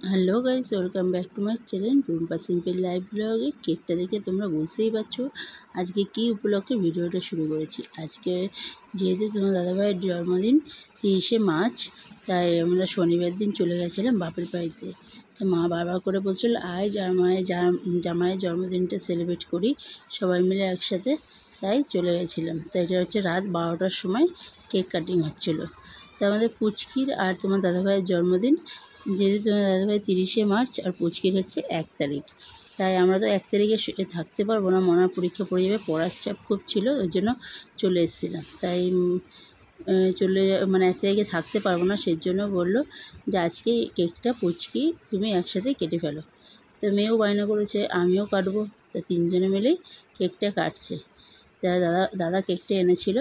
Hello guys, welcome back to my channel Rumpa simple life ব্লগে। কেকটা দেখে তোমরা বুঝতেই পারছো আজকে কী উপলক্ষে ভিডিওটা শুরু করেছি। আজকে যেহেতু তোমার দাদাভাইয়ের জন্মদিন 30শে মার্চ, তাই আমরা শনিবার দিন চলে গেছিলাম বাপের বাড়িতে। তো মা বারবার করে বলছিল আয় জামাইয়ের জন্মদিনটা সেলিব্রেট করি সবাই মিলে একসাথে, তাই চলে গেছিলাম। তো এটা হচ্ছে রাত 12টার সময় কেক কাটিং হচ্ছিলো। তো আমাদের পুচকির আর তোমার দাদাভাইয়ের জন্মদিন, যেহেতু তোমার দাদাভাই 30শে মার্চ আর পুচকির হচ্ছে 1 তারিখ, তাই আমরা তো 1 তারিখে থাকতে পারবো না, মনার পরীক্ষা পড়ে যাবে, পড়ার চাপ খুব ছিল, ওই জন্য চলে এসেছিলাম। তাই মানে 1 তারিখে থাকতে পারবো না, সেই জন্য বললো যে আজকে কেকটা পুচকি তুমি একসাথে কেটে ফেলো। তো মেয়েও বায়না করেছে আমিও কাটবো, তা 3 জনে মিলেই কেকটা কাটছে। তা দাদা কেকটা এনেছিল,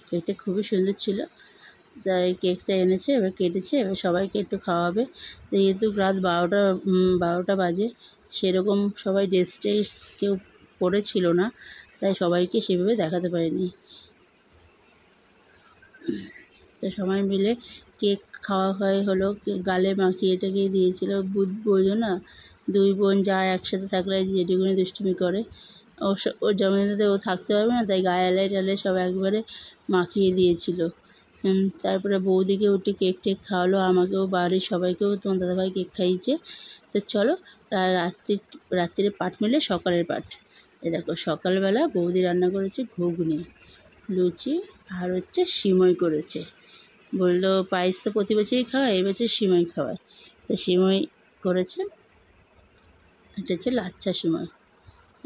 কেকটা খুবই সুন্দর ছিল। তাই কেকটা এনেছে, এবার কেটেছে, এবার সবাইকে একটু খাওয়াবে। যেহেতু রাত 12টা বাজে, সেরকম সবাই ড্রেস কেউ পরেছিল না, তাই সবাইকে সেভাবে দেখাতে পারিনি। তো সবাই মিলে কেক খাওয়া হলো, গালে মাখিয়ে টাকিয়ে দিয়েছিল। বোঝো না, 2 বোন যা একসাথে থাকলে যেটুকুনি দুষ্টুমি করে, ওর জন্মদিনেতে ও থাকতে পারবে না, তাই গায়ে আলাই টালাই সব একবারে মাখিয়ে দিয়েছিল। তারপরে বৌদিকে উঠে কেক খাওয়ালো, আমাকেও, বাড়ির সবাইকেও তোমার দাদাভাই কেক খাইয়েছে। তো চলো রাত্রির পাট মিলে সকালের পাট। এ দেখো, সকালবেলা বৌদি রান্না করেছে ঘুগনি, লুচি আর হচ্ছে সিমই করেছে। বললো পায়েস তো প্রতি বছরই খাওয়ায়, এবছর সিমই খাওয়ায়, তো সিমই করেছে। এটা হচ্ছে লাচ্ছা সিমই।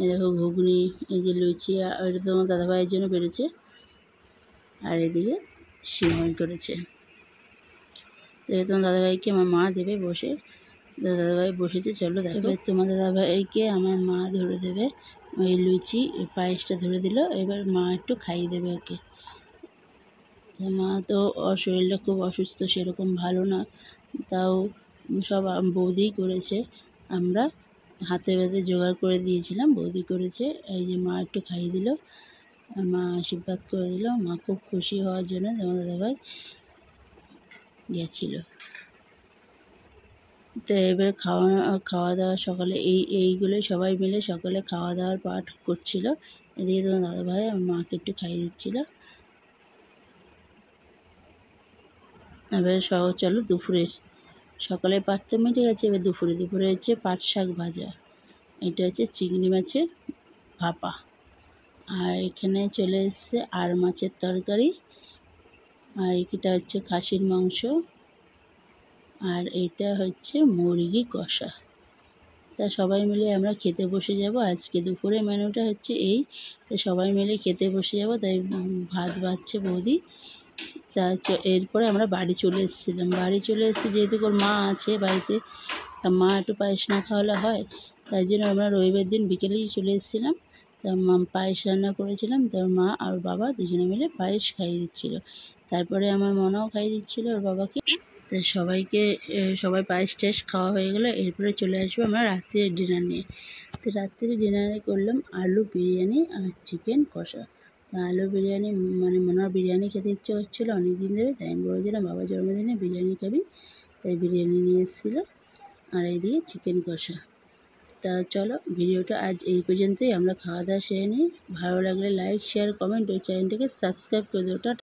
এই দেখো ঘুগনি, এই যে লুচি, আর এটা তোমার দাদাভাইয়ের জন্য বেড়েছে, আর এদিকে সিমই করেছে। তো তোমার দাদাভাইকে আমার মা দেবে বসে, দাদাভাই বসেছে, চলো দেখো। এবার তোমার দাদাভাইকে আমার মা ধরে দেবে ওই লুচি, পায়েসটা ধরে দিল, এবার মা একটু খাইয়ে দেবে ওকে। তো মা তো শরীরটা খুব অসুস্থ, সেরকম ভালো না, তাও সব বৌদিই করেছে, আমরা হাতে বেঁধে জোগাড় করে দিয়েছিলাম, বৌদি করেছে। এই যে মা একটু খাইয়ে দিল, মা আশীর্বাদ করে দিল, মা খুব খুশি হওয়ার জন্য তোমার দাদাভাই গেছিল। তো এবার খাওয়া দাওয়া সকালে এইগুলোই সবাই মিলে সকালে খাওয়া দাওয়ার পাঠ করছিল। এদিকে তোমার দাদাভাই আমার মাকে একটু খাইয়ে দিচ্ছিল। এবার চলো দুপুরের, সকালে পাট তো মিটে গেছে, এবার দুপুরে হচ্ছে পাট শাক ভাজা, এটা হচ্ছে চিংড়ি মাছের ভাপা, আর এখানে চলে এসছে আর মাছের তরকারি, আর এটা হচ্ছে খাসির মাংস, আর এটা হচ্ছে মুরগি কষা। তা সবাই মিলে আমরা খেতে বসে যাব। আজকে দুপুরের মেনুটা হচ্ছে এই, সবাই মিলে খেতে বসে যাব, তাই ভাত বাড়ছে বৌদি। তা এরপরে আমরা বাড়ি চলে এসেছিলাম। যেহেতু ওর মা আছে বাড়িতে, তা মা একটু পায়েস না খাওয়ালে হয়, তাই জন্য আমরা রবিবার দিন বিকেলেই চলে এসেছিলাম। তা পায়েস রান্না করেছিলাম, তো মা আর বাবা দুজনে মিলে পায়েস খাইয়ে দিচ্ছিল। তারপরে আমার মনাও খাইয়ে দিচ্ছিল ওর বাবাকে। তো সবাই পায়েস টায়েস খাওয়া হয়ে গেলো, এরপরে চলে আসবো আমরা রাত্রির ডিনার নিয়ে। তো রাত্রির ডিনারে করলাম আলু বিরিয়ানি আর চিকেন কষা। তা আলু বিরিয়ানি, মানে মনার বিরিয়ানি খেতে ইচ্ছে হচ্ছিলো অনেক দিন ধরে, তাই আমি বলেছিলাম বাবার জন্মদিনে বিরিয়ানি খাবি, তাই বিরিয়ানি নিয়ে এসেছিলো, আর এইদিকে চিকেন কষা। তা চলো ভিডিওটা আজ এই পর্যন্তই, আমরা খাওয়া দাওয়া সেরে নিই। ভালো লাগলে লাইক, শেয়ার, কমেন্ট, ওই চ্যানেলটাকে সাবস্ক্রাইব করে দিও।